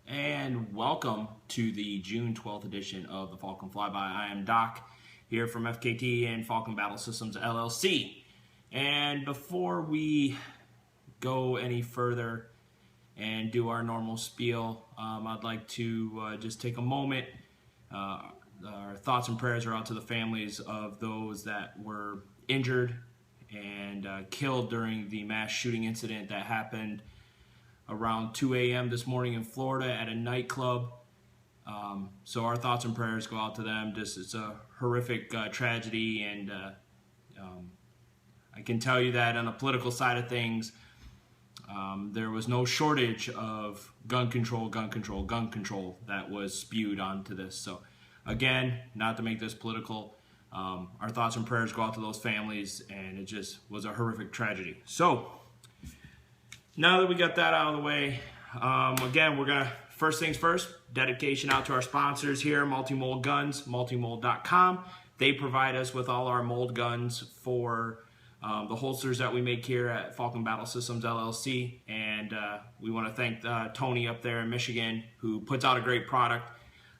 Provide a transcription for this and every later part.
And welcome to the June 12th edition of the Falcon Fly By. I am Doc here from FKT and Falcon Battle Systems LLC. And before we go any further and do our normal spiel, I'd like to just take a moment. Our thoughts and prayers are out to the families of those that were injured and killed during the mass shooting incident that happened around 2 a.m. this morning in Florida at a nightclub. So our thoughts and prayers go out to them. It's a horrific tragedy, and I can tell you that on the political side of things, there was no shortage of gun control that was spewed onto this. So again, not to make this political, our thoughts and prayers go out to those families, and it just was a horrific tragedy. So now that we got that out of the way, again, we're going to, first things first, dedication out to our sponsors here, Multi-Mold Guns, multimold.com. They provide us with all our mold guns for the holsters that we make here at Falcon Battle Systems LLC. And we want to thank Tony up there in Michigan, who puts out a great product.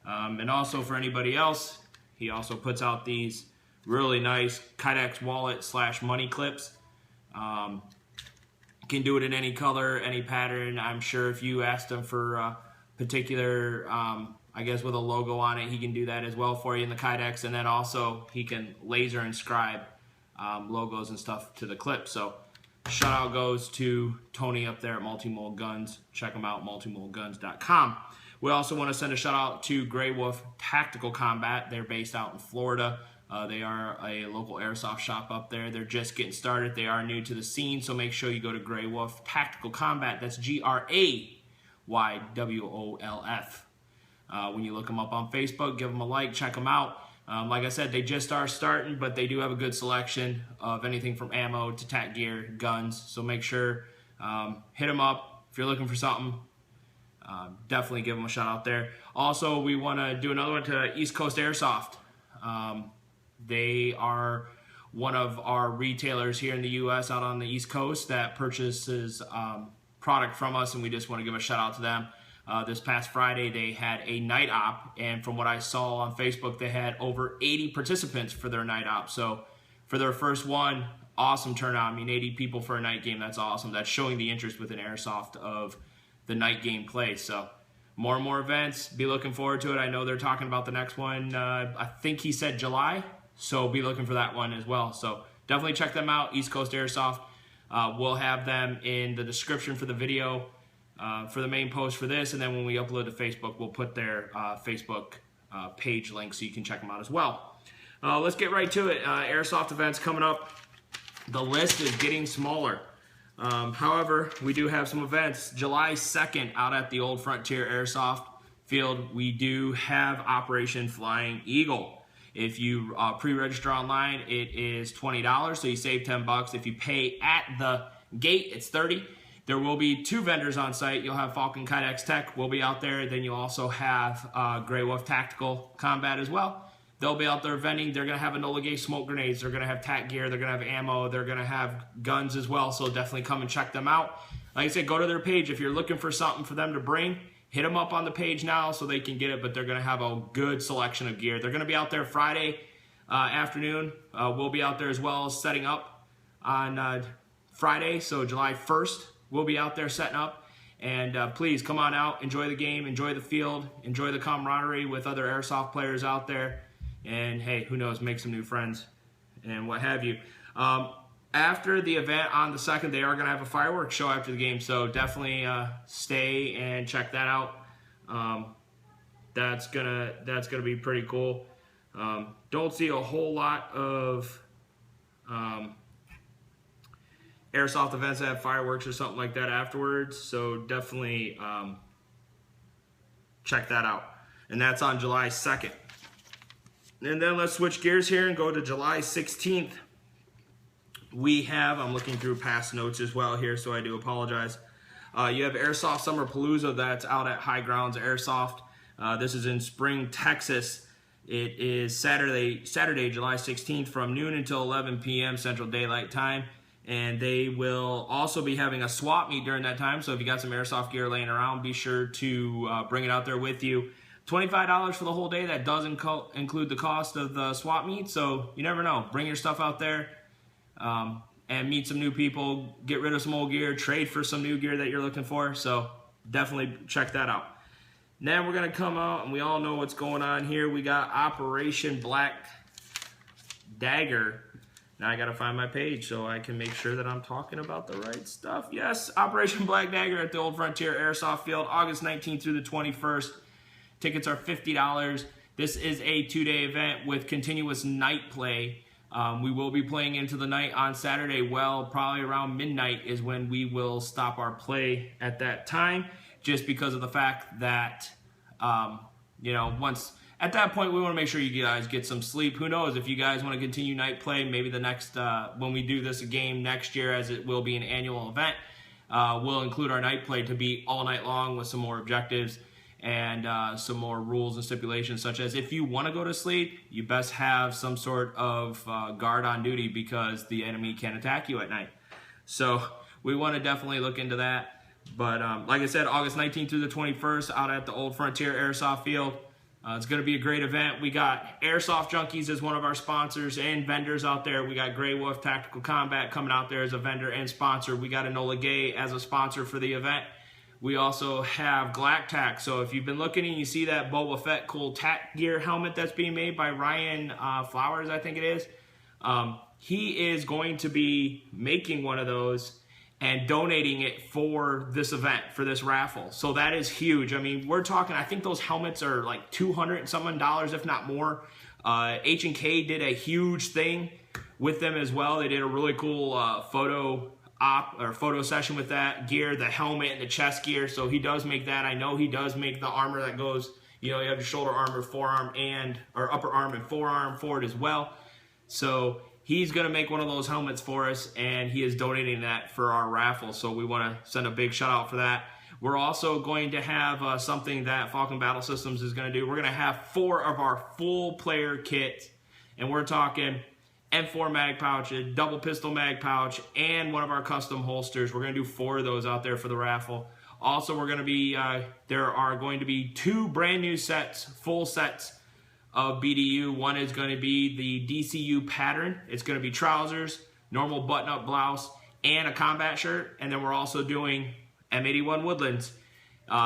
And also for anybody else, he also puts out these really nice Kydex wallet / money clips. Can do it in any color, any pattern. I'm sure if you asked him for a particular, I guess with a logo on it, he can do that as well for you in the Kydex. And then also he can laser inscribe logos and stuff to the clip. So shout out goes to Tony up there at Multi-Mold Guns. Check them out, multimoldguns.com. We also want to send a shout out to Grey Wolf Tactical Combat. They're based out in Florida. They are a local airsoft shop up there. They're just getting started. They are new to the scene, so make sure you go to Grey Wolf Tactical Combat. That's GRAYWOLF. When you look them up on Facebook, give them a like, check them out. Like I said, they just are starting, but they do have a good selection of anything from ammo to tac gear, guns. So make sure, hit them up if you're looking for something. Definitely give them a shout out there. Also, we want to do another one to East Coast Airsoft. They are one of our retailers here in the U.S. out on the East Coast that purchases product from us, and we just want to give a shout out to them. This past Friday, they had a night op, and from what I saw on Facebook, they had over 80 participants for their night op. So for their first one, awesome turnout. I mean, 80 people for a night game, that's awesome. That's showing the interest within Airsoft of the night game play. So more and more events, be looking forward to it. I know they're talking about the next one. I think he said July. So be looking for that one as well. So definitely check them out, East Coast Airsoft. We'll have them in the description for the video for the main post for this. And then when we upload to Facebook, we'll put their Facebook page link so you can check them out as well. Let's get right to it. Airsoft events coming up. The list is getting smaller. However, we do have some events. July 2nd out at the Old Frontier Airsoft Field, we do have Operation Flying Eagle. If you pre-register online, it is $20, so you save $10. If you pay at the gate, it's $30. There will be 2 vendors on site. You'll have Falcon Kydex Tech will be out there. Then you'll also have Grey Wolf Tactical Combat as well. They'll be out there vending. They're going to have Enola Gay smoke grenades. They're going to have tac gear. They're going to have ammo. They're going to have guns as well, so definitely come and check them out. Like I said, go to their page. If you're looking for something for them to bring, hit them up on the page now so they can get it, but they're going to have a good selection of gear. They're going to be out there Friday afternoon. We'll be out there as well, setting up on Friday, so July 1st. We'll be out there setting up. And please come on out, enjoy the game, enjoy the field, enjoy the camaraderie with other airsoft players out there. And hey, who knows, make some new friends and what have you. After the event on the 2nd, they are going to have a fireworks show after the game, so definitely stay and check that out. That's gonna be pretty cool. Don't see a whole lot of airsoft events that have fireworks or something like that afterwards, so definitely check that out. And that's on July 2nd. And then let's switch gears here and go to July 16th. We have, I'm looking through past notes as well here, so I do apologize. You have Airsoft Summer Palooza that's out at High Grounds Airsoft. This is in Spring, Texas. It is Saturday, July 16th from noon until 11 p.m. Central Daylight Time. And they will also be having a swap meet during that time. So if you got some airsoft gear laying around, be sure to bring it out there with you. $25 for the whole day. That does include the cost of the swap meet. So you never know. Bring your stuff out there and meet some new people. Get rid of some old gear. Trade for some new gear that you're looking for. So definitely check that out. Then we're going to come out, and we all know what's going on here. We got Operation Black Dagger. Now I got to find my page so I can make sure that I'm talking about the right stuff. Yes, Operation Black Dagger at the Old Frontier Airsoft Field, August 19th through the 21st. Tickets are $50. This is a 2-day event with continuous night play. We will be playing into the night on Saturday. Well, probably around midnight is when we will stop our play at that time, just because of the fact that, once at that point, we want to make sure you guys get some sleep. Who knows, if you guys want to continue night play, maybe the next, when we do this game next year, as it will be an annual event, we'll include our night play to be all night long with some more objectives and some more rules and stipulations, such as if you want to go to sleep, you best have some sort of guard on duty because the enemy can attack you at night. So we want to definitely look into that. But like I said, August 19th through the 21st out at the Old Frontier Airsoft Field. It's going to be a great event. We got Airsoft Junkies as one of our sponsors and vendors out there. We got Grey Wolf Tactical Combat coming out there as a vendor and sponsor. We got Enola Gay as a sponsor for the event. We also have Galactac. So if you've been looking and you see that Boba Fett cool tack gear helmet that's being made by Ryan Flowers, I think it is, he is going to be making one of those and donating it for this event, for this raffle. So that is huge. I mean, we're talking, I think those helmets are like $200 and something, if not more. H&K did a huge thing with them as well. They did a really cool photo session with that gear, the helmet and the chest gear. So he does make that. I know he does make the armor that goes, you have your shoulder armor, forearm, or upper arm and forearm for it as well. So he's going to make one of those helmets for us, and he is donating that for our raffle. So we want to send a big shout out for that. We're also going to have something that Falcon Battle Systems is going to do. We're going to have 4 of our full player kits, and we're talking M4 mag pouch, a double pistol mag pouch, and one of our custom holsters. We're going to do 4 of those out there for the raffle. Also, we're going to be there are going to be 2 brand new sets, full sets of BDU. One is going to be the DCU pattern. It's going to be trousers, normal button-up blouse, and a combat shirt. And then we're also doing M81 Woodlands,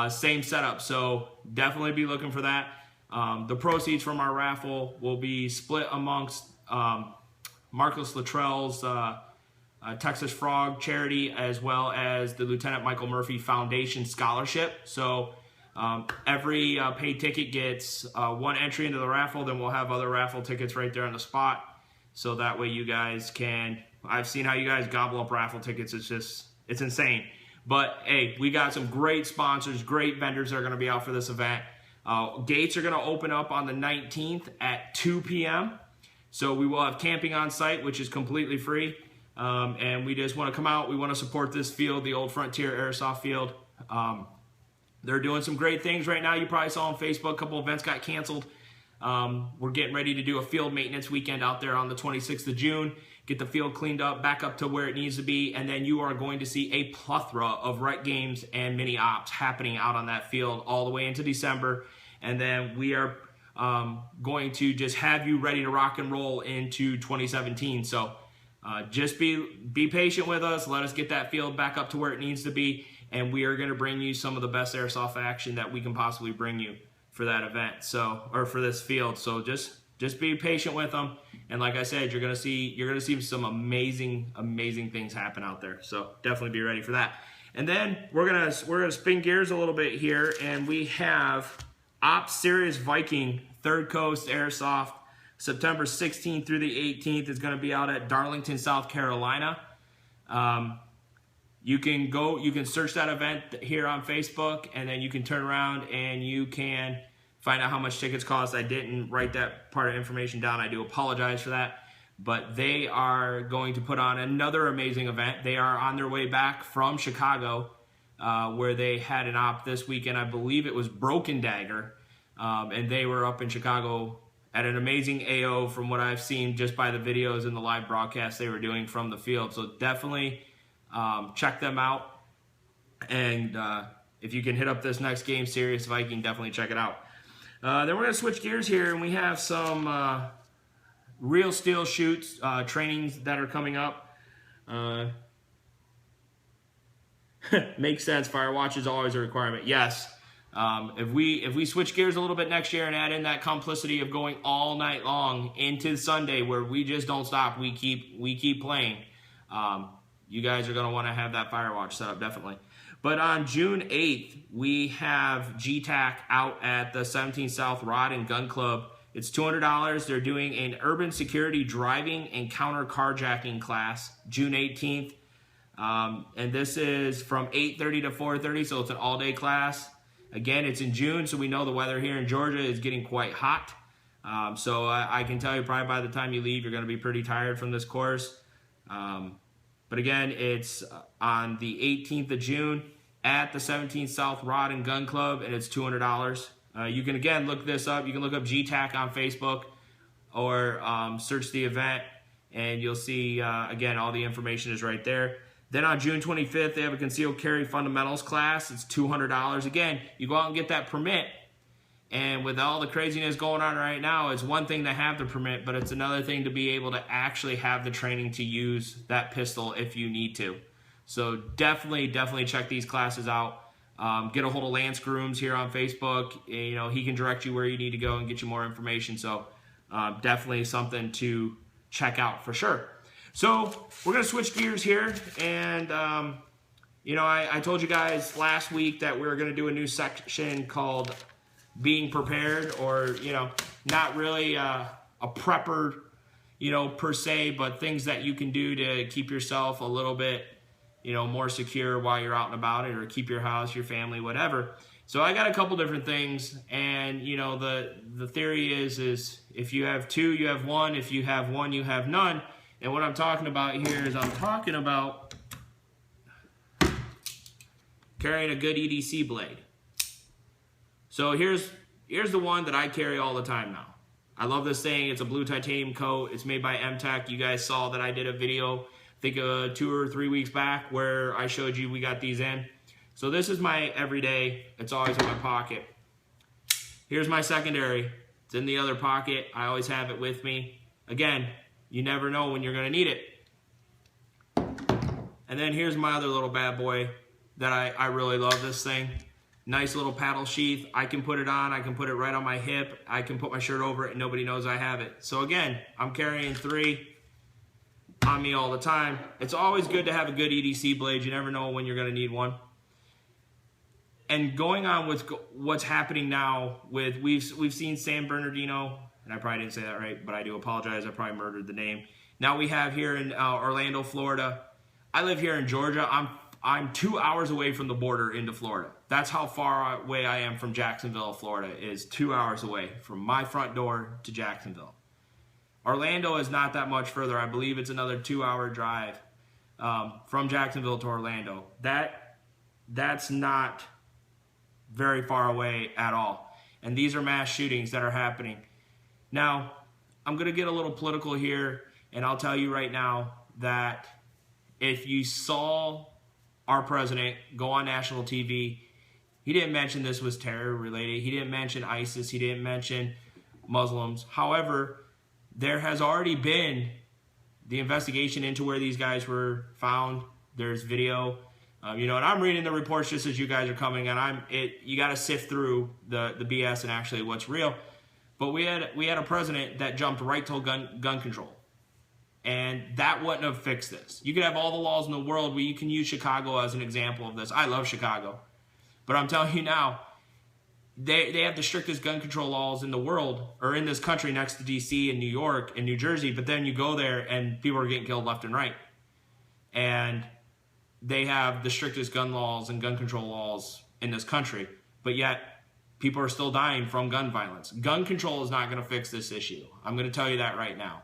same setup. So definitely be looking for that. The proceeds from our raffle will be split amongst Marcus Luttrell's Texas Frog charity, as well as the Lieutenant Michael Murphy Foundation Scholarship. So every paid ticket gets 1 entry into the raffle. Then we'll have other raffle tickets right there on the spot. So that way you guys can, I've seen how you guys gobble up raffle tickets. It's insane. But hey, we got some great sponsors, great vendors that are going to be out for this event. Gates are going to open up on the 19th at 2 p.m. So we will have camping on site, which is completely free. And we just want to come out. We want to support this field, the Old Frontier Airsoft Field. They're doing some great things right now. You probably saw on Facebook, a couple events got canceled. We're getting ready to do a field maintenance weekend out there on the 26th of June. Get the field cleaned up, back up to where it needs to be, and then you are going to see a plethora of rec games and mini ops happening out on that field all the way into December. And then we are going to just have you ready to rock and roll into 2017. So just be patient with us. Let us get that field back up to where it needs to be, and we are going to bring you some of the best airsoft action that we can possibly bring you for that event. So, or for this field. So just be patient with them. And like I said, you're going to see some amazing things happen out there. So definitely be ready for that. And then we're gonna spin gears a little bit here, and we have Ops Sirius Viking Third Coast Airsoft, September 16th through the 18th. is going to be out at Darlington, South Carolina. You can search that event here on Facebook, and then you can turn around and you can find out how much tickets cost. I didn't write that part of information down. I do apologize for that. But they are going to put on another amazing event. They are on their way back from Chicago, where they had an op this weekend. I believe it was Broken Dagger. And they were up in Chicago at an amazing AO from what I've seen just by the videos and the live broadcasts they were doing from the field. So definitely check them out. And if you can hit up this next game, Sirius Viking, definitely check it out. Then we're going to switch gears here, and we have some real steel shoots, trainings that are coming up. Makes sense. Firewatch is always a requirement. Yes. If we switch gears a little bit next year and add in that complicity of going all night long into Sunday where we just don't stop, we keep playing, you guys are going to want to have that Firewatch set up, definitely. But on June 8th, we have GTAC out at the 17th South Rod and Gun Club. It's $200. They're doing an urban security driving and counter carjacking class, June 18th. And this is from 8:30 to 4:30, so it's an all-day class. Again, it's in June, so we know the weather here in Georgia is getting quite hot. So I can tell you probably by the time you leave, you're going to be pretty tired from this course. But again, it's on the 18th of June at the 17th South Rod and Gun Club, and it's $200. You can, again, look this up. You can look up GTAC on Facebook or search the event, and you'll see, again, all the information is right there. Then on June 25th, they have a concealed carry fundamentals class. It's $200. Again, you go out and get that permit, and with all the craziness going on right now, it's one thing to have the permit, but it's another thing to be able to actually have the training to use that pistol if you need to. So definitely check these classes out. Get a hold of Lance Grooms here on Facebook. You know, he can direct you where you need to go and get you more information. So definitely something to check out for sure. So we're going to switch gears here. And, you know, I told you guys last week that we were going to do a new section called Being Prepared, or, you know, not really a prepper, you know, per se, but things that you can do to keep yourself a little bit, you know, more secure while you're out and about it, or keep your house, your family, whatever. So I got a couple different things, and, you know, the theory is if you have two, you have one. If you have one, you have none. And what I'm talking about here is I'm talking about carrying a good EDC blade. So here's the one that I carry all the time now. I love this thing. It's a blue titanium coat. It's made by MTech. You guys saw that I did a video, I think 2 or 3 weeks back, where I showed you we got these in. So this is my everyday. It's always in my pocket. Here's my secondary. It's in the other pocket. I always have it with me. Again, you never know when you're going to need it. And then here's my other little bad boy that I really love this thing. Nice little paddle sheath. I can put it on. I can put it right on my hip. I can put my shirt over it and nobody knows I have it. So again, I'm carrying 3 on me all the time. It's always good to have a good EDC blade. You never know when you're going to need one. And going on with what's happening now with, we've seen San Bernardino, and I probably didn't say that right, but I do apologize. I probably murdered the name. Now we have here in Orlando, Florida. I live here in Georgia. I'm 2 hours away from the border into Florida. That's how far away I am from Jacksonville, Florida, is 2 hours away from my front door to Jacksonville. Orlando is not that much further. I believe it's another 2-hour drive from Jacksonville to Orlando. That's not very far away at all. And these are mass shootings that are happening. Now, I'm going to get a little political here, and I'll tell you right now that if you saw our president go on national TV, he didn't mention this was terror related. He didn't mention ISIS. He didn't mention Muslims. However, there has already been the investigation into where these guys were found. There's video. You know, and I'm reading the reports just as you guys are coming, and you got to sift through the BS and actually what's real. But we had a president that jumped right to gun control, and that wouldn't have fixed this. You could have all the laws in the world where you can use Chicago as an example of this. I love Chicago, but I'm telling you now, they have the strictest gun control laws in the world, or in this country, next to DC and New York and New Jersey. But then you go there and people are getting killed left and right, and they have the strictest gun laws and gun control laws in this country, but yet people are still dying from gun violence. Gun control is not going to fix this issue. I'm going to tell you that right now.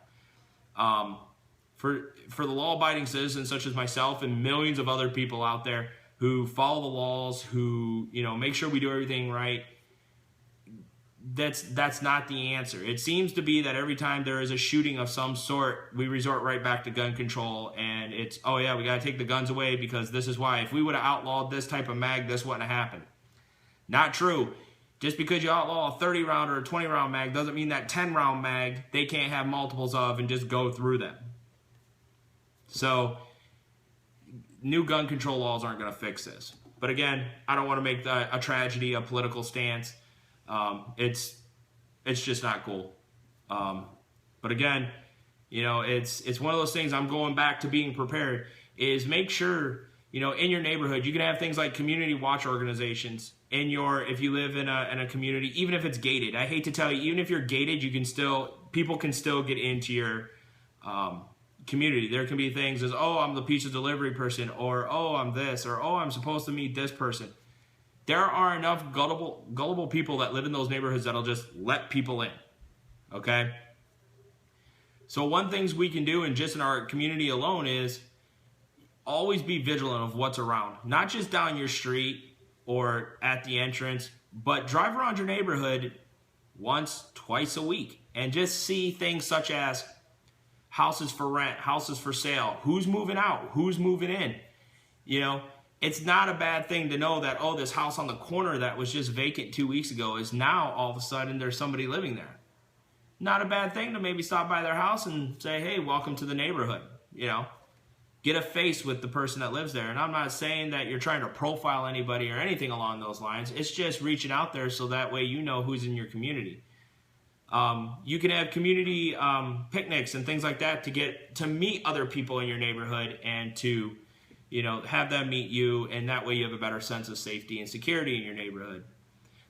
For the law-abiding citizens such as myself and millions of other people out there who follow the laws, who, you know, make sure we do everything right, that's not the answer. It seems to be that every time there is a shooting of some sort, we resort right back to gun control, and it's, oh yeah, we got to take the guns away because this is why. If we would have outlawed this type of mag, this wouldn't have happened. Not true. Just because you outlaw a 30 round or a 20 round mag doesn't mean that 10 round mag they can't have multiples of and just go through them. So new gun control laws aren't going to fix this. But again, I don't want to make a tragedy a political stance. It's just not cool. But again, you know, it's one of those things. I'm going back to being prepared. Is make sure, you know, in your neighborhood you can have things like community watch organizations in your, if you live in a community, even if it's gated. I hate to tell you, even if you're gated, you can still, people can still get into your community. There can be things as, oh, I'm the pizza delivery person, or oh, I'm this, or oh, I'm supposed to meet this person. There are enough gullible people that live in those neighborhoods that'll just let people in, okay? So one things we can do, and just in our community alone, is always be vigilant of what's around. Not just down your street or at the entrance, but drive around your neighborhood once, twice a week, and just see things such as houses for rent, houses for sale, who's moving out, who's moving in. You know, it's not a bad thing to know that, oh, this house on the corner that was just vacant 2 weeks ago is now all of a sudden there's somebody living there. Not a bad thing to maybe stop by their house and say, hey, welcome to the neighborhood. You know, get a face with the person that lives there. And I'm not saying that you're trying to profile anybody or anything along those lines. It's just reaching out there so that way you know who's in your community. You can have community picnics and things like that to get to meet other people in your neighborhood and to, you know, have them meet you, and that way you have a better sense of safety and security in your neighborhood.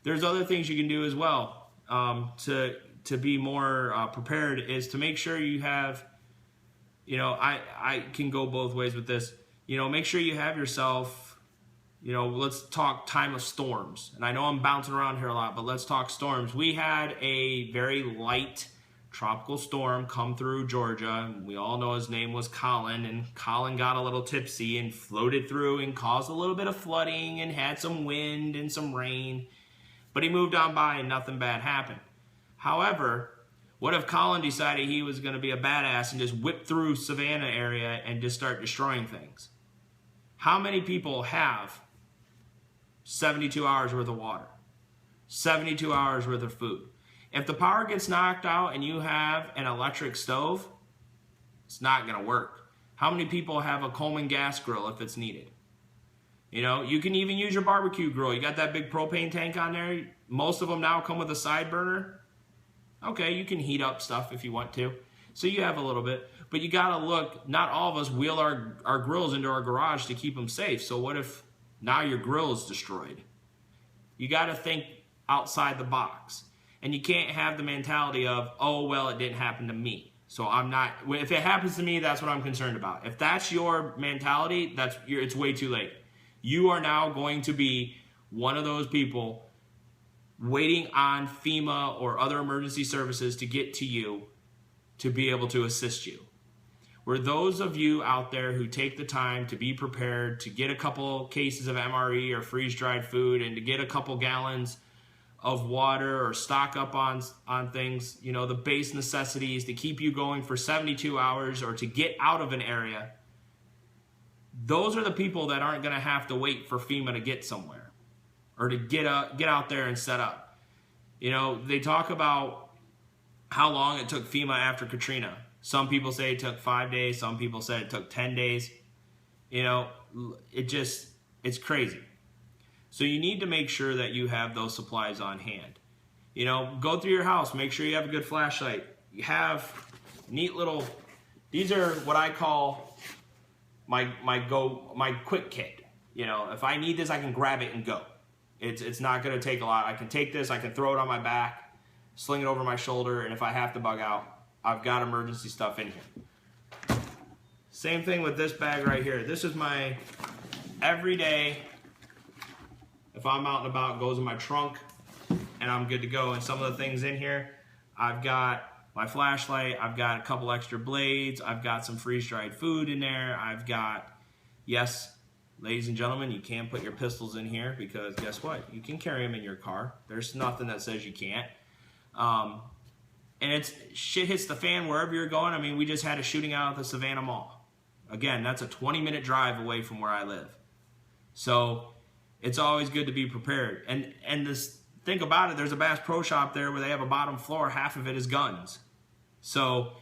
There's other things you can do as well to be more prepared, is to make sure you have, you know, I can go both ways with this. You know, make sure you have yourself, you know, let's talk time of storms. And I know I'm bouncing around here a lot, but let's talk storms. We had a very light tropical storm come through Georgia. We all know his name was Colin, and Colin got a little tipsy and floated through and caused a little bit of flooding and had some wind and some rain. But he moved on by and nothing bad happened. However, what if Colin decided he was going to be a badass and just whip through Savannah area and just start destroying things? How many people have 72 hours worth of water, 72 hours worth of food? If the power gets knocked out and you have an electric stove, it's not going to work. How many people have a Coleman gas grill if it's needed? You know, you can even use your barbecue grill. You got that big propane tank on there. Most of them now come with a side burner. Okay, you can heat up stuff if you want to. So you have a little bit. But you got to look, not all of us wheel our grills into our garage to keep them safe. So what if now your grill is destroyed? You got to think outside the box. And you can't have the mentality of, oh, well, it didn't happen to me, so I'm not, if it happens to me, that's what I'm concerned about. If that's your mentality, it's way too late. You are now going to be one of those people waiting on FEMA or other emergency services to get to you to be able to assist you. Where those of you out there who take the time to be prepared, to get a couple cases of MRE or freeze-dried food, and to get a couple gallons of water or stock up on things, you know, the base necessities to keep you going for 72 hours or to get out of an area, those are the people that aren't going to have to wait for FEMA to get somewhere or to get out there and set up. You know, they talk about how long it took FEMA after Katrina. Some people say it took 5 days. Some people said it took 10 days. You know, it's crazy. So you need to make sure that you have those supplies on hand. You know, go through your house, make sure you have a good flashlight. You have neat little, these are what I call my quick kit. You know, if I need this, I can grab it and go. It's not going to take a lot. I can take this, I can throw it on my back, sling it over my shoulder, and if I have to bug out, I've got emergency stuff in here. Same thing with this bag right here. This is my everyday, if I'm out and about, goes in my trunk and I'm good to go. And some of the things in here, I've got my flashlight, I've got a couple extra blades, I've got some freeze-dried food in there, I've got, yes, ladies and gentlemen, you can put your pistols in here because guess what? You can carry them in your car. There's nothing that says you can't. And it's shit hits the fan wherever you're going. I mean, we just had a shooting out at the Savannah Mall. Again, that's a 20-minute drive away from where I live. So it's always good to be prepared. And this think about it, there's a Bass Pro Shop there where they have a bottom floor, half of it is guns. So,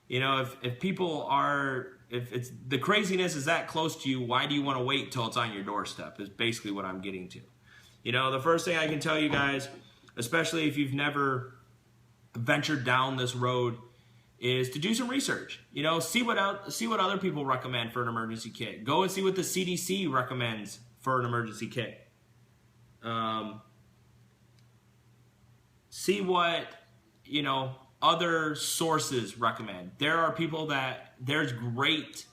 you know, if people are, if it's the craziness is that close to you, why do you want to wait till it's on your doorstep is basically what I'm getting to. You know, the first thing I can tell you guys, especially if you've never ventured down this road, is to do some research. You know, see what other people recommend for an emergency kit. Go and see what the CDC recommends for an emergency kit. See what, you know, other sources recommend. There are people that, there's great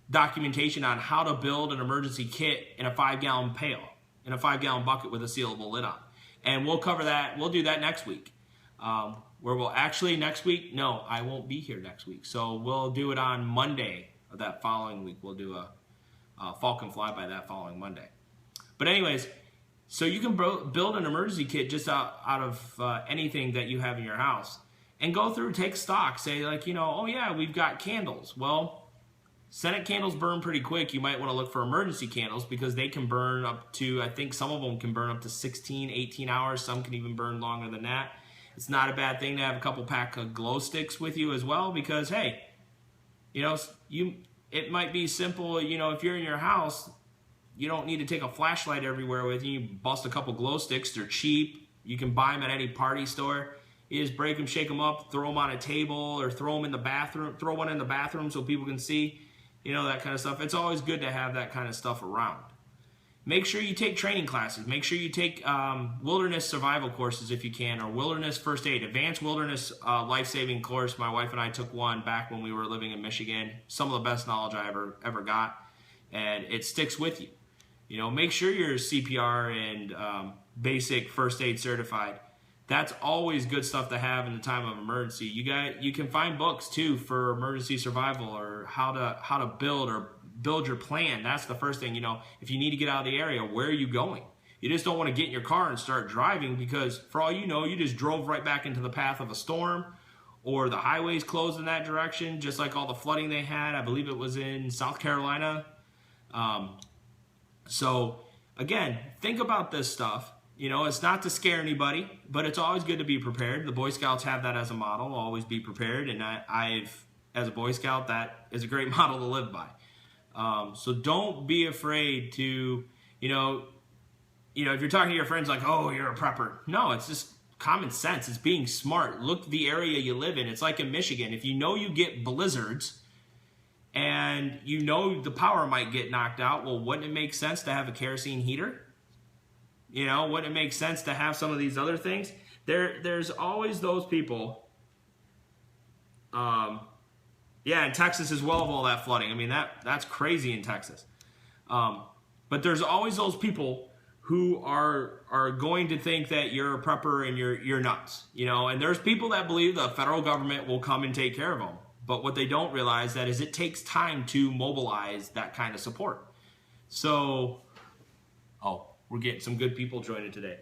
documentation on how to build an emergency kit in a 5-gallon pail, in a 5-gallon bucket with a sealable lid on. And we'll cover that, we'll do that next week. Where we'll actually next week, no, I won't be here next week. So we'll do it on Monday of that following week. We'll do a Falcon Fly By that following Monday. But anyways, so you can build an emergency kit just out of anything that you have in your house. And go through, take stock, say like, you know, oh yeah, we've got candles. Well, Senate candles burn pretty quick. You might want to look for emergency candles because they can burn up to, I think some of them can burn up to 16, 18 hours. Some can even burn longer than that. It's not a bad thing to have a couple pack of glow sticks with you as well because, hey, you know, it might be simple, you know, if you're in your house, you don't need to take a flashlight everywhere with you. You bust a couple glow sticks. They're cheap. You can buy them at any party store. You just break them, shake them up, throw them on a table or throw them in the bathroom, throw one in the bathroom so people can see, you know, that kind of stuff. It's always good to have that kind of stuff around. Make sure you take training classes. Make sure you take wilderness survival courses if you can, or wilderness first aid, advanced wilderness life-saving course. My wife and I took one back when we were living in Michigan. Some of the best knowledge I ever got, and it sticks with you. You know, make sure you're CPR and basic first aid certified. That's always good stuff to have in the time of emergency. You can find books too for emergency survival or how to build your plan. That's the first thing. You know, if you need to get out of the area, where are you going? You just don't want to get in your car and start driving because for all you know, you just drove right back into the path of a storm or the highways closed in that direction, just like all the flooding they had. I believe it was in South Carolina. So again, think about this stuff. You know, it's not to scare anybody, but it's always good to be prepared. The Boy Scouts have that as a model, always be prepared. And as a Boy Scout, that is a great model to live by. So don't be afraid to, you know, if you're talking to your friends like, oh, you're a prepper. No, it's just common sense. It's being smart. Look at the area you live in. It's like in Michigan. If you know you get blizzards and you know the power might get knocked out, well, wouldn't it make sense to have a kerosene heater? You know, wouldn't it make sense to have some of these other things? There's always those people. Yeah, in Texas as well of all that flooding. I mean, that's crazy in Texas. But there's always those people who are going to think that you're a prepper and you're nuts. You know, and there's people that believe the federal government will come and take care of them. But what they don't realize that is it takes time to mobilize that kind of support. So, we're getting some good people joining today.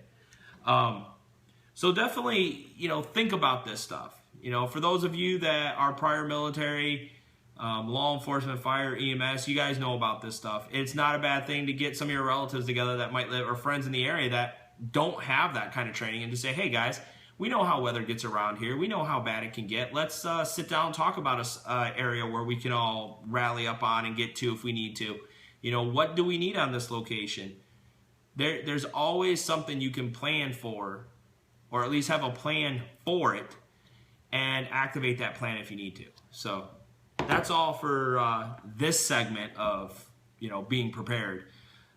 So definitely, you know, think about this stuff. You know, for those of you that are prior military, law enforcement, fire, EMS, you guys know about this stuff. It's not a bad thing to get some of your relatives together that might live, or friends in the area that don't have that kind of training, and to say, hey guys, we know how weather gets around here. We know how bad it can get. Let's sit down and talk about an area where we can all rally up on and get to if we need to. You know, what do we need on this location? There's always something you can plan for, or at least have a plan for it, and activate that plan if you need to. So that's all for this segment of, you know, being prepared.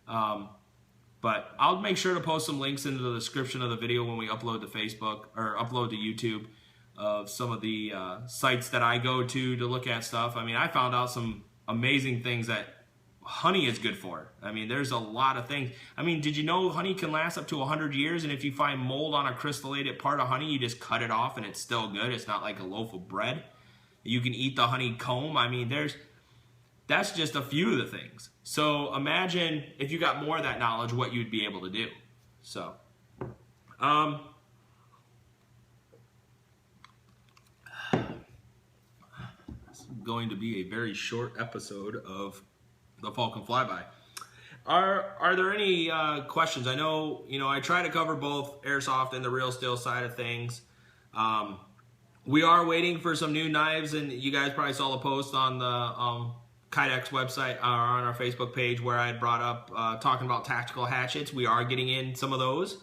But I'll make sure to post some links into the description of the video when we upload to Facebook or upload to YouTube of some of the sites that I go to look at stuff. I mean, I found out some amazing things that honey is good for. I mean, there's a lot of things. I mean, did you know honey can last up to 100 years? And if you find mold on a crystalline part of honey, you just cut it off and it's still good. It's not like a loaf of bread. You can eat the honeycomb. I mean, that's just a few of the things. So imagine if you got more of that knowledge, what you'd be able to do. So, going to be a very short episode of the Falcon Flyby. Are there any questions? I know, I try to cover both airsoft and the real steel side of things. We are waiting for some new knives, and you guys probably saw the post on the Kydex website or on our Facebook page where I had brought up talking about tactical hatchets. We are getting in some of those.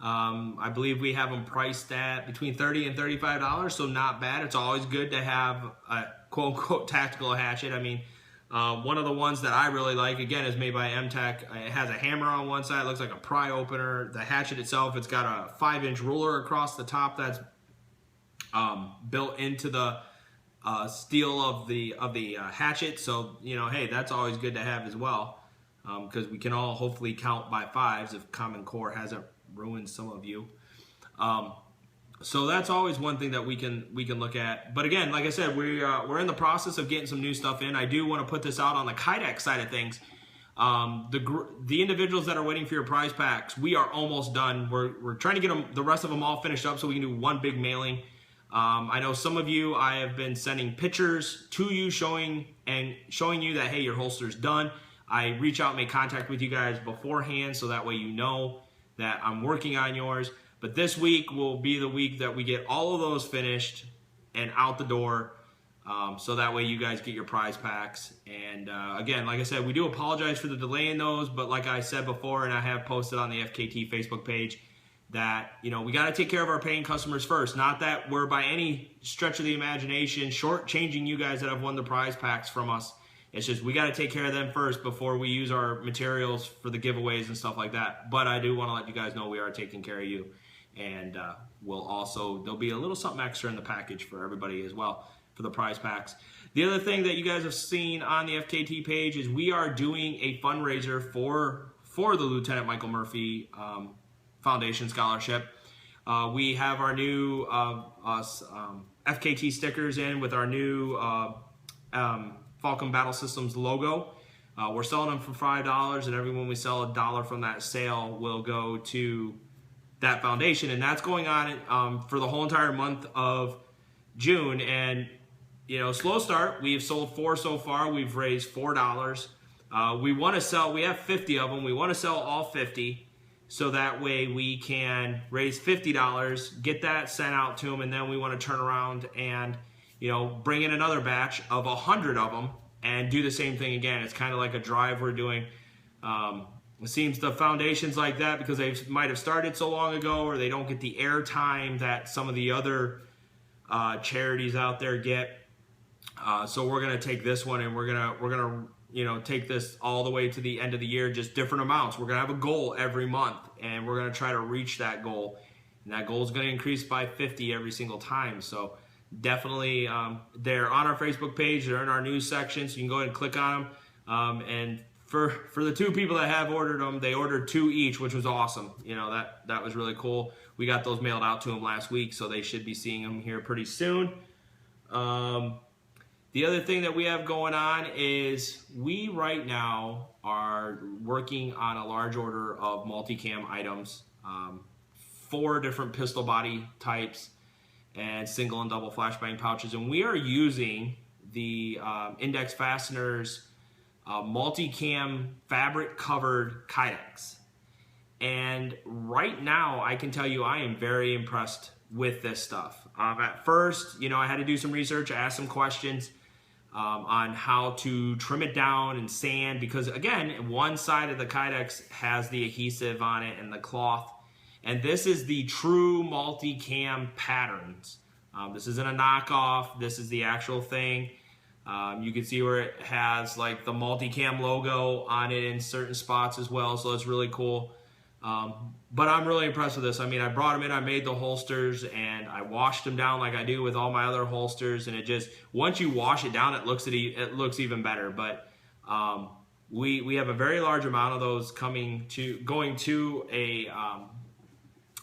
I believe we have them priced at between $30 and $35, so not bad. It's always good to have a quote-unquote tactical hatchet. I mean, one of the ones that I really like, again, is made by M-Tech. It has a hammer on one side. It looks like a pry opener. The hatchet itself, it's got a 5-inch ruler across the top that's built into the steel of the hatchet. So, hey, that's always good to have as well, because we can all hopefully count by fives if Common Core hasn't ruined some of you. So that's always one thing that we can look at. But again, like I said, we're in the process of getting some new stuff in. I do want to put this out on the Kydex side of things. The individuals that are waiting for your prize packs, we are almost done. We're trying to get the rest of them all finished up so we can do one big mailing. I know some of you, I have been sending pictures to you showing you that, hey, your holster's done. I reach out and make contact with you guys beforehand so that way you know that I'm working on yours. But this week will be the week that we get all of those finished and out the door, so that way you guys get your prize packs. And again, like I said, we do apologize for the delay in those, but like I said before, and I have posted on the FKT Facebook page, that we got to take care of our paying customers first. Not that we're by any stretch of the imagination shortchanging you guys that have won the prize packs from us. It's just we got to take care of them first before we use our materials for the giveaways and stuff like that. But I do want to let you guys know we are taking care of you. And there'll be a little something extra in the package for everybody as well for the prize packs. The other thing that you guys have seen on the FKT page is we are doing a fundraiser for the Lieutenant Michael Murphy Foundation Scholarship. We have our new FKT stickers in with our new Falcon Battle Systems logo. We're selling them for $5, and everyone we sell $1 from that sale will go to that foundation, and that's going on for the whole entire month of June. And slow start. We've sold 4 so far. We've raised $4. We want to sell. We have 50 of them. We want to sell all 50, so that way we can raise $50, get that sent out to them, and then we want to turn around and bring in another batch of 100 of them and do the same thing again. It's kind of like a drive we're doing. It seems the foundations like that, because they might have started so long ago, or they don't get the airtime that some of the other charities out there get. So we're gonna take this one, and we're gonna take this all the way to the end of the year, just different amounts. We're gonna have a goal every month, and we're gonna try to reach that goal. And that goal is gonna increase by 50 every single time. So definitely, they're on our Facebook page. They're in our news section, so you can go ahead and click on them. And for the 2 people that have ordered them, they ordered 2 each, which was awesome. That was really cool. We got those mailed out to them last week, so they should be seeing them here pretty soon. The other thing that we have going on is we right now are working on a large order of multicam items, 4 different pistol body types and single and double flashbang pouches, and we are using the Index Fasteners multicam fabric covered Kydex. And right now I can tell you I am very impressed with this stuff. At first, I had to do some research, ask some questions on how to trim it down and sand, because again, one side of the Kydex has the adhesive on it and the cloth, and this is the true multicam patterns. This isn't a knockoff. This is the actual thing. You can see where it has like the multicam logo on it in certain spots as well, so it's really cool. But I'm really impressed with this. I mean, I brought them in, I made the holsters, and I washed them down like I do with all my other holsters, and it just, once you wash it down, it looks even better. But we have a very large amount of those going to a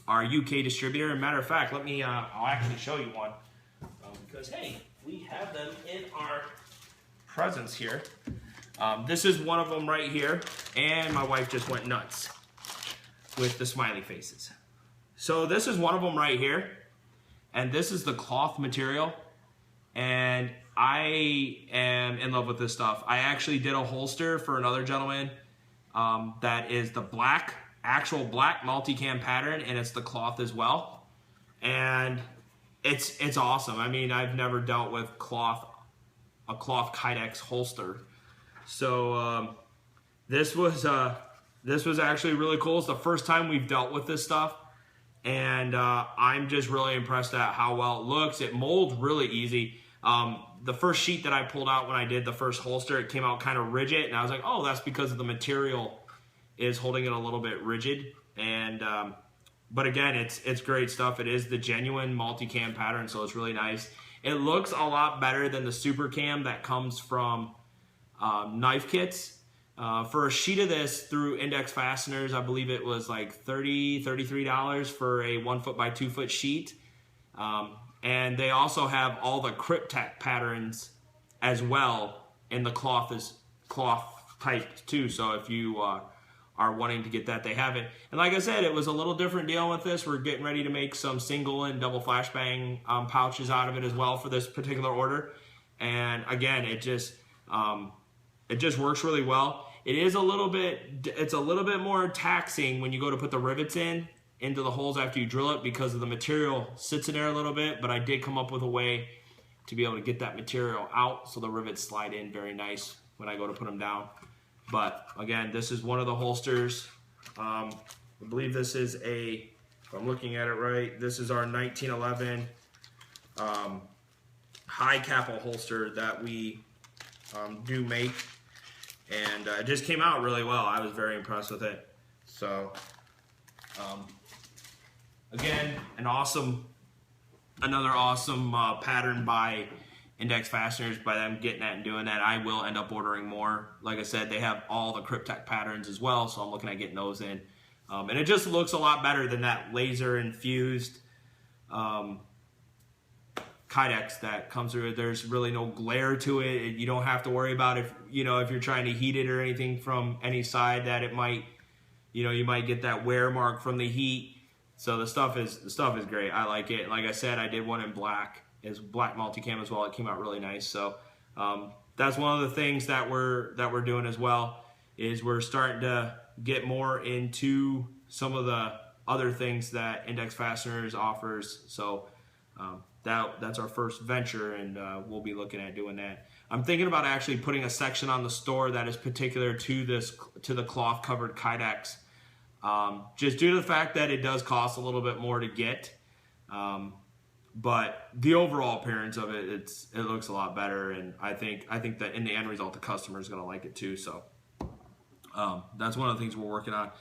our UK distributor. And matter of fact, I'll actually show you one, because hey, we have them in our presence here. This is one of them right here, and my wife just went nuts with the smiley faces. So this is one of them right here, and this is the cloth material, and I am in love with this stuff. I actually did a holster for another gentleman that is the actual black multicam pattern, and it's the cloth as well. And it's awesome. I mean, I've never dealt with a cloth Kydex holster. So this was actually really cool. It's the first time we've dealt with this stuff. And I'm just really impressed at how well it looks. It molds really easy. The first sheet that I pulled out when I did the first holster, it came out kind of rigid. And I was like, oh, that's because of the material is holding it a little bit rigid. And but again, it's great stuff. It is the genuine multicam pattern, so it's really nice. It looks a lot better than the super cam that comes from knife kits. For a sheet of this through Index Fasteners, I believe it was like $33 for a 1 foot by 2 foot sheet. And they also have all the Cryptek patterns as well, and the cloth is cloth typed too. So if you are wanting to get that, they have it. And like I said, it was a little different deal with this. We're getting ready to make some single and double flashbang pouches out of it as well for this particular order. And again, it just works really well. It's a little bit more taxing when you go to put the rivets into the holes after you drill it, because of the material sits in there a little bit. But I did come up with a way to be able to get that material out so the rivets slide in very nice when I go to put them down. But again, this is one of the holsters. I believe this is if I'm looking at it right, this is our 1911 high capo holster that we do make. And it just came out really well. I was very impressed with it. So, again, another awesome pattern by Index Fasteners, by them getting that and doing that. I will end up ordering more. Like I said, they have all the Cryptek patterns as well, so I'm looking at getting those in. And it just looks a lot better than that laser infused Kydex that comes through it. There's really no glare to it. You don't have to worry about if you're trying to heat it or anything from any side, that it might, you might get that wear mark from the heat. So the stuff is great. I like it. Like I said, I did one in black. It's black multicam as well. It came out really nice. So that's one of the things that we're doing as well, is we're starting to get more into some of the other things that Index Fasteners offers. So that's our first venture, and we'll be looking at doing that. I'm thinking about actually putting a section on the store that is particular to the cloth covered Kydex, just due to the fact that it does cost a little bit more to get. But the overall appearance of it looks a lot better, and I think that in the end result, the customer is going to like it too. So that's one of the things we're working on.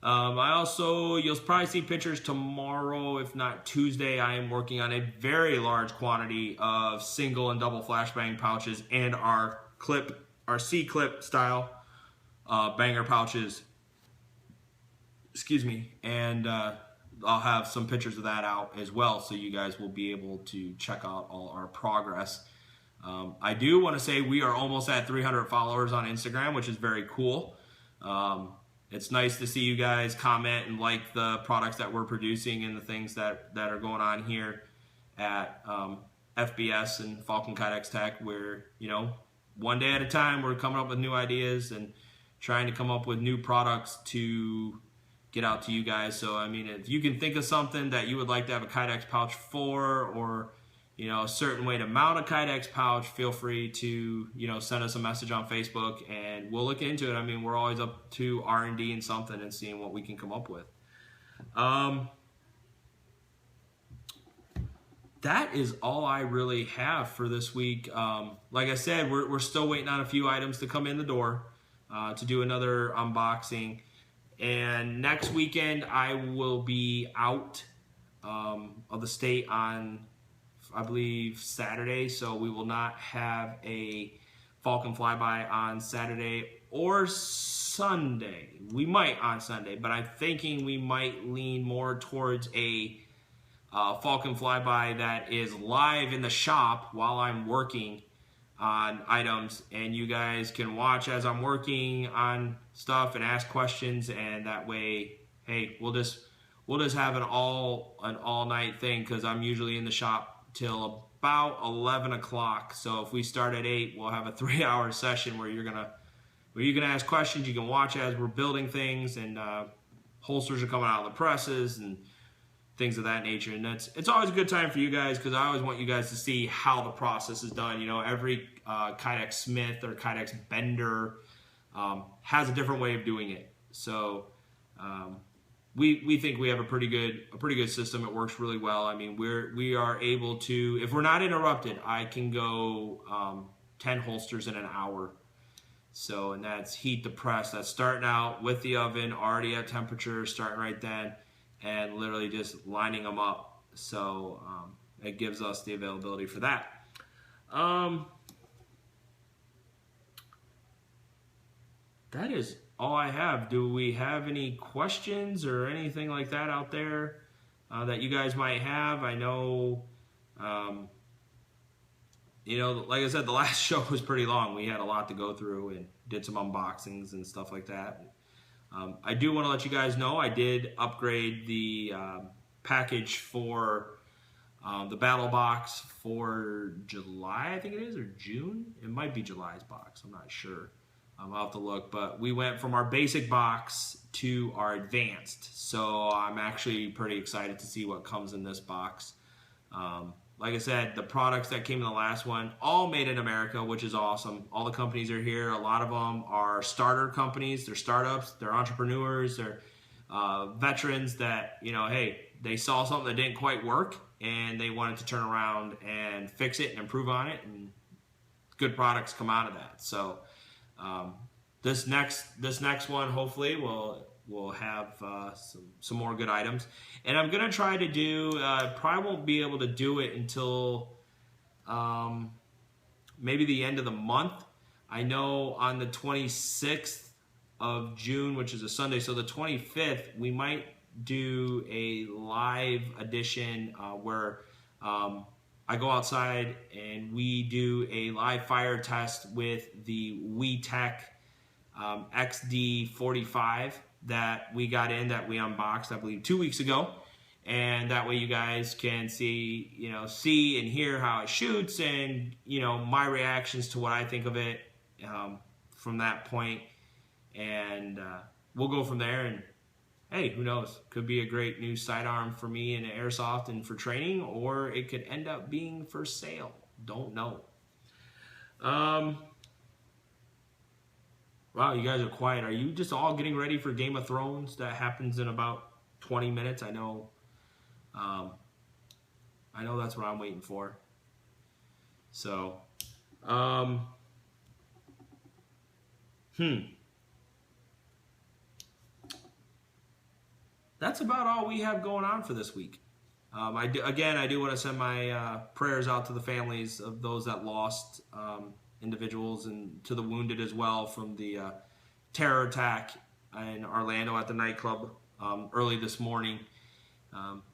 You'll probably see pictures tomorrow, if not Tuesday. I am working on a very large quantity of single and double flashbang pouches and our C-clip style banger pouches. Excuse me. And I'll have some pictures of that out as well, so you guys will be able to check out all our progress. I do want to say we are almost at 300 followers on Instagram, which is very cool. It's nice to see you guys comment and like the products that we're producing and the things that are going on here at FBS and Falcon Kydex Tech, where, one day at a time we're coming up with new ideas and trying to come up with new products to get out to you guys. So, I mean, if you can think of something that you would like to have a Kydex pouch for, or a certain way to mount a Kydex pouch, feel free to, send us a message on Facebook and we'll look into it. I mean, we're always up to R&D and something and seeing what we can come up with. That is all I really have for this week. Like I said, we're still waiting on a few items to come in the door to do another unboxing. And next weekend, I will be out of the state on, I believe, Saturday, so we will not have a Falcon Flyby on Saturday or Sunday. We might on Sunday, but I'm thinking we might lean more towards a Falcon Flyby that is live in the shop while I'm working on items, and you guys can watch as I'm working on stuff and ask questions, and that way, hey, we'll just have an all night thing, because I'm usually in the shop till about 11 o'clock. So if we start at 8, we'll have a 3-hour session where you can ask questions, you can watch as we're building things, and holsters are coming out of the presses and things of that nature. And it's always a good time for you guys, because I always want you guys to see how the process is done. You know, every Kydex smith or Kydex bender has a different way of doing it. So we think we have a pretty good system. It works really well. I mean, we are able to, if we're not interrupted, I can go 10 holsters in an hour. So, and that's heat to press. That's starting out with the oven already at temperature, starting right then, and literally just lining them up. So it gives us the availability for that. That is all I have. Do we have any questions or anything like that out there that you guys might have? I know, you know, like I said, the last show was pretty long. We had a lot to go through and did some unboxings and stuff like that. I do want to let you guys know I did upgrade the package for the battle box for July, I think it is, or June. It might be July's box. I'm not sure. I'll have to look. But we went from our basic box to our advanced. So I'm actually pretty excited to see what comes in this box. Like I said, the products that came in the last one, all made in America, which is awesome. All the companies are here. A lot of them are starter companies. They're startups. They're entrepreneurs. They're veterans that, you know, hey, they saw something that didn't quite work and they wanted to turn around and fix it and improve on it, and good products come out of that. So this next one, hopefully, we'll have some more good items. And I'm going to try to do, probably won't be able to do it until maybe the end of the month. I know on the 26th of June, which is a Sunday, so the 25th, we might do a live edition where I go outside and we do a live fire test with the WeTech XD45 that we got in, that we unboxed, I believe, 2 weeks ago. And that way you guys can see and hear how it shoots, and, you know, my reactions to what I think of it from that point. And we'll go from there. And hey, who knows? Could be a great new sidearm for me in airsoft and for training, or it could end up being for sale. Don't know. Wow, you guys are quiet. Are you just all getting ready for Game of Thrones? That happens in about 20 minutes. I know that's what I'm waiting for. So, that's about all we have going on for this week. I do want to send my prayers out to the families of those that lost individuals, and to the wounded as well from the terror attack in Orlando at the nightclub early this morning.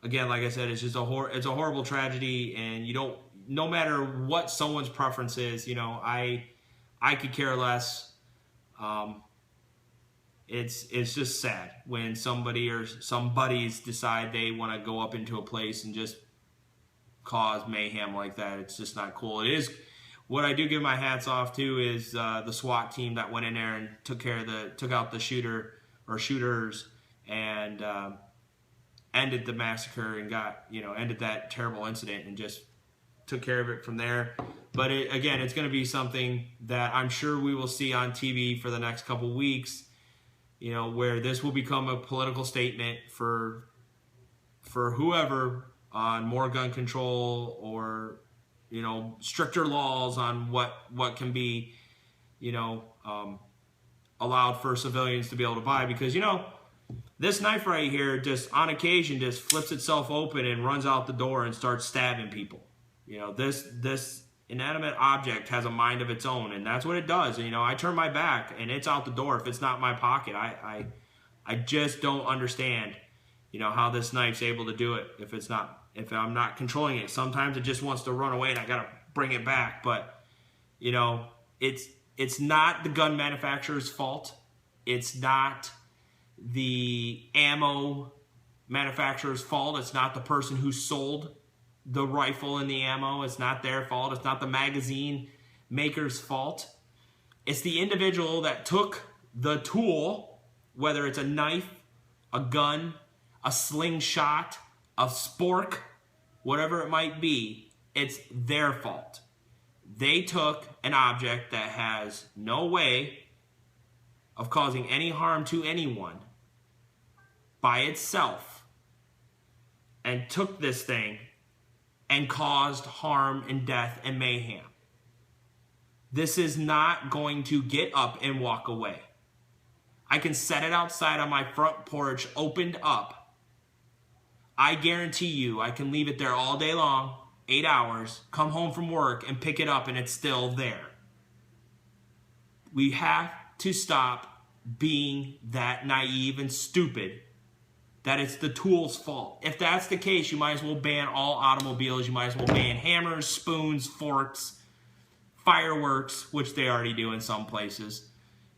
Again, like I said, it's just it's a horrible tragedy, and no matter what someone's preference is, you know, I could care less. It's just sad when somebody or some buddies decide they want to go up into a place and just cause mayhem like that. It's just not cool. It is. What I do give my hats off to is the SWAT team that went in there and took out the shooter or shooters, and ended the massacre and ended that terrible incident and just took care of it from there. But again, it's going to be something that I'm sure we will see on TV for the next couple weeks, you know, where this will become a political statement for whoever on more gun control, or, you know, stricter laws on what can be, you know, allowed for civilians to be able to buy. Because, you know, this knife right here just on occasion just flips itself open and runs out the door and starts stabbing people. You know, this inanimate object has a mind of its own, and that's what it does. And, you know, I turn my back and it's out the door if it's not in my pocket. I just don't understand, you know, how this knife's able to do it if I'm not controlling it. Sometimes it just wants to run away and I gotta bring it back. But, you know, it's not the gun manufacturer's fault. It's not the ammo manufacturer's fault. It's not the person who sold the rifle and the ammo. It's not their fault. It's not the magazine maker's fault. It's the individual that took the tool, whether it's a knife, a gun, a slingshot, a spork, whatever it might be, it's their fault. They took an object that has no way of causing any harm to anyone by itself and took this thing and caused harm and death and mayhem. This is not going to get up and walk away. I can set it outside on my front porch, opened up. I guarantee you I can leave it there all day long, 8 hours, come home from work and pick it up and it's still there. We have to stop being that naive and stupid that it's the tool's fault. If that's the case, you might as well ban all automobiles. You might as well ban hammers, spoons, forks, fireworks, which they already do in some places.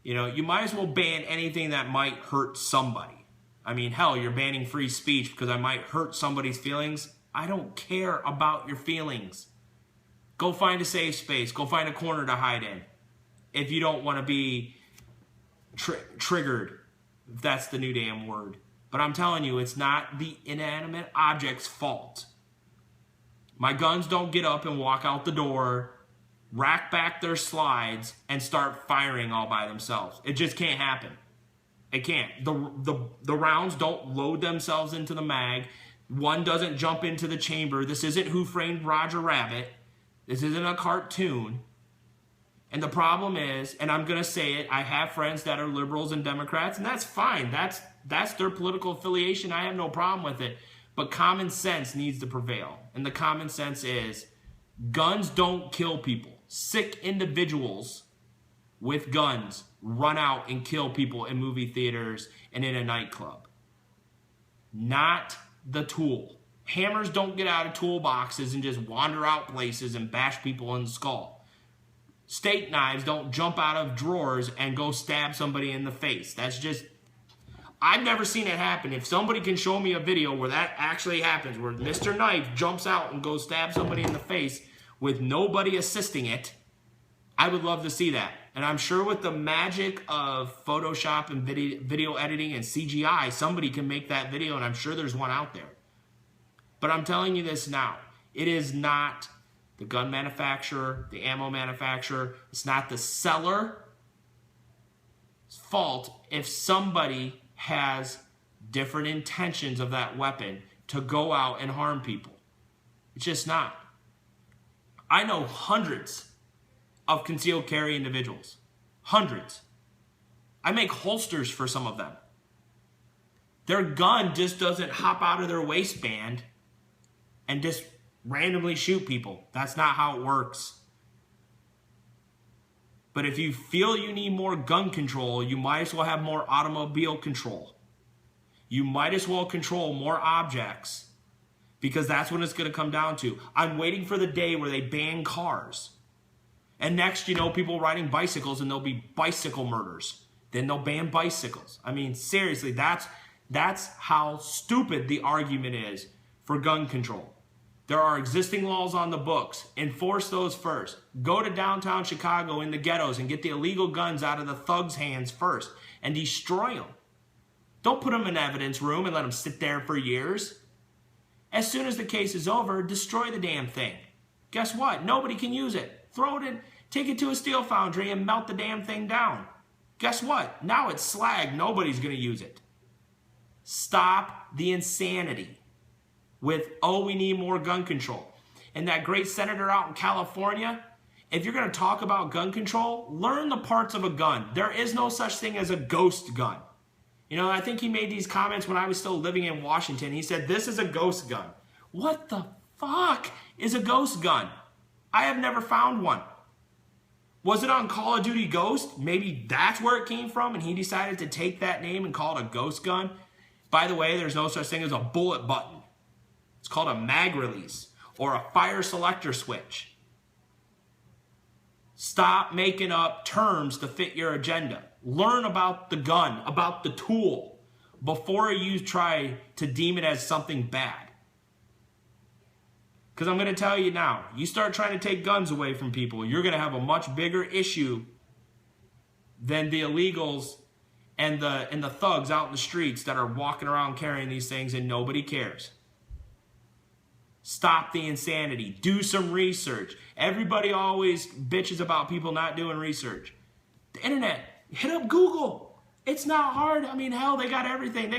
You know, you might as well ban anything that might hurt somebody. I mean, hell, you're banning free speech because I might hurt somebody's feelings. I don't care about your feelings. Go find a safe space. Go find a corner to hide in. If you don't want to be triggered, if that's the new damn word. But I'm telling you, it's not the inanimate object's fault. My guns don't get up and walk out the door, rack back their slides, and start firing all by themselves. It just can't happen. It can't. The rounds don't load themselves into the mag. One doesn't jump into the chamber. This isn't Who Framed Roger Rabbit. This isn't a cartoon. And the problem is, and I'm going to say it, I have friends that are liberals and Democrats, and that's fine. That's their political affiliation. I have no problem with it. But common sense needs to prevail. And the common sense is, guns don't kill people. Sick individuals with guns run out and kill people in movie theaters and in a nightclub. Not the tool. Hammers don't get out of toolboxes and just wander out places and bash people in the skull. Steak knives don't jump out of drawers and go stab somebody in the face. That's just, I've never seen it happen. If somebody can show me a video where that actually happens, where Mr. Knife jumps out and goes stab somebody in the face with nobody assisting it, I would love to see that. And I'm sure with the magic of Photoshop and video editing and CGI, somebody can make that video, and I'm sure there's one out there. But I'm telling you this now. It is not the gun manufacturer, the ammo manufacturer. It's not the seller's fault if somebody has different intentions of that weapon to go out and harm people. It's just not. I know hundreds of concealed carry individuals. Hundreds. I make holsters for some of them. Their gun just doesn't hop out of their waistband and just randomly shoot people. That's not how it works. But if you feel you need more gun control, you might as well have more automobile control. You might as well control more objects, because that's what it's going to come down to. I'm waiting for the day where they ban cars. And next, you know, people riding bicycles, and there'll be bicycle murders. Then they'll ban bicycles. I mean, seriously, that's how stupid the argument is for gun control. There are existing laws on the books. Enforce those first. Go to downtown Chicago in the ghettos and get the illegal guns out of the thugs' hands first and destroy them. Don't put them in an evidence room and let them sit there for years. As soon as the case is over, destroy the damn thing. Guess what? Nobody can use it. Throw it in, take it to a steel foundry and melt the damn thing down. Guess what? Now it's slag. Nobody's going to use it. Stop the insanity with, oh, we need more gun control. And that great senator out in California, if you're going to talk about gun control, learn the parts of a gun. There is no such thing as a ghost gun. You know, I think he made these comments when I was still living in Washington. He said, this is a ghost gun. What the fuck is a ghost gun? I have never found one. Was it on Call of Duty Ghost? Maybe that's where it came from, and he decided to take that name and call it a ghost gun. By the way, there's no such thing as a bullet button. It's called a mag release or a fire selector switch. Stop making up terms to fit your agenda. Learn about the gun, about the tool, before you try to deem it as something bad. Because I'm going to tell you now, you start trying to take guns away from people, you're going to have a much bigger issue than the illegals and the thugs out in the streets that are walking around carrying these things and nobody cares. Stop the insanity. Do some research. Everybody always bitches about people not doing research. The internet, hit up Google. It's not hard. I mean, hell, they got everything.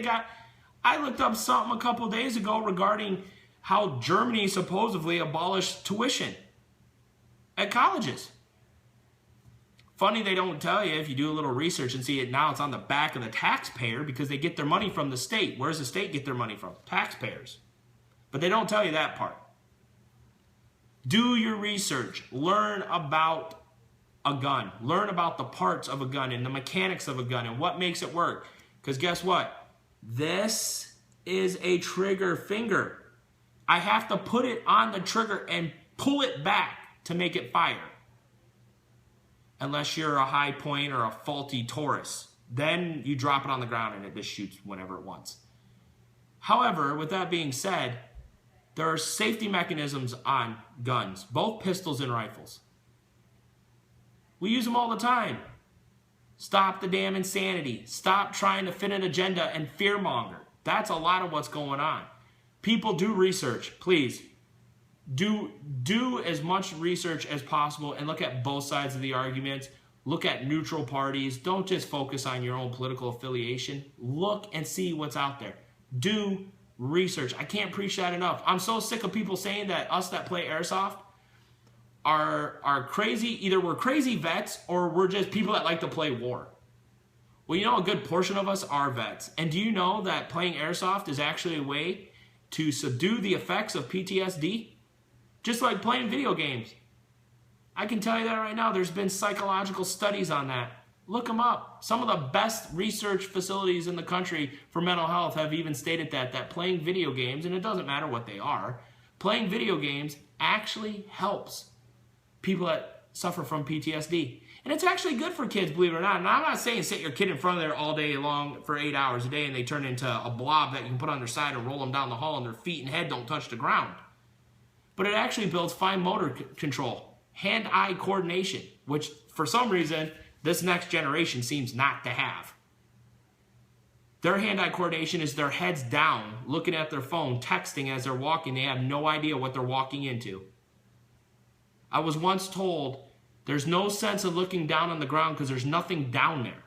I looked up something a couple days ago regarding how Germany supposedly abolished tuition at colleges. Funny they don't tell you if you do a little research and see it now, it's on the back of the taxpayer because they get their money from the state. Where does the state get their money from? Taxpayers. But they don't tell you that part. Do your research. Learn about a gun. Learn about the parts of a gun and the mechanics of a gun and what makes it work. Because guess what? This is a trigger finger. I have to put it on the trigger and pull it back to make it fire. Unless you're a high point or a faulty Taurus. Then you drop it on the ground and it just shoots whenever it wants. However, with that being said, there are safety mechanisms on guns, both pistols and rifles. We use them all the time. Stop the damn insanity. Stop trying to fit an agenda and fearmonger. That's a lot of what's going on. People, do research, please. Do as much research as possible and look at both sides of the argument. Look at neutral parties. Don't just focus on your own political affiliation. Look and see what's out there. Do research. I can't preach that enough. I'm so sick of people saying that us that play airsoft are crazy. Either we're crazy vets or we're just people that like to play war. Well, you know, a good portion of us are vets. And do you know that playing airsoft is actually a way to subdue the effects of PTSD? Just like playing video games. I can tell you that right now. There's been psychological studies on that. Look them up. Some of the best research facilities in the country for mental health have even stated that playing video games, and it doesn't matter what they are, playing video games actually helps people that suffer from PTSD. And it's actually good for kids, believe it or not. And I'm not saying sit your kid in front of there all day long for 8 hours a day and they turn into a blob that you can put on their side and roll them down the hall and their feet and head don't touch the ground. But it actually builds fine motor control, hand-eye coordination, which for some reason this next generation seems not to have. Their hand-eye coordination is their heads down, looking at their phone, texting as they're walking. They have no idea what they're walking into. I was once told there's no sense of looking down on the ground because there's nothing down there.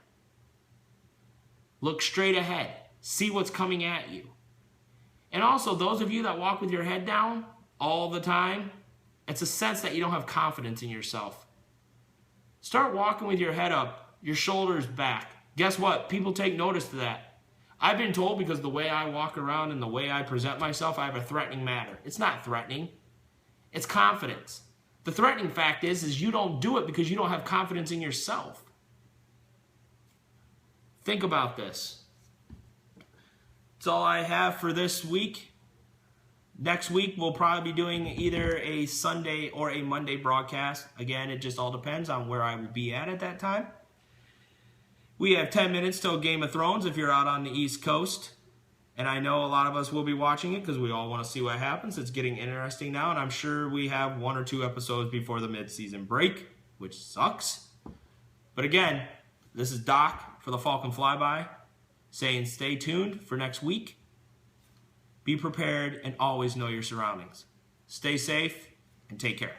Look straight ahead. See what's coming at you. And also, those of you that walk with your head down all the time, it's a sense that you don't have confidence in yourself. Start walking with your head up, your shoulders back. Guess what? People take notice to that. I've been told because the way I walk around and the way I present myself, I have a threatening manner. It's not threatening. It's confidence. The threatening fact is you don't do it because you don't have confidence in yourself. Think about this. That's all I have for this week. Next week, we'll probably be doing either a Sunday or a Monday broadcast. Again, it just all depends on where I will be at that time. We have 10 minutes till Game of Thrones if you're out on the East Coast. And I know a lot of us will be watching it because we all want to see what happens. It's getting interesting now, and I'm sure we have 1 or 2 episodes before the mid-season break, which sucks. But again, this is Doc for the Falcon Fly By, saying stay tuned for next week. Be prepared and always know your surroundings. Stay safe and take care.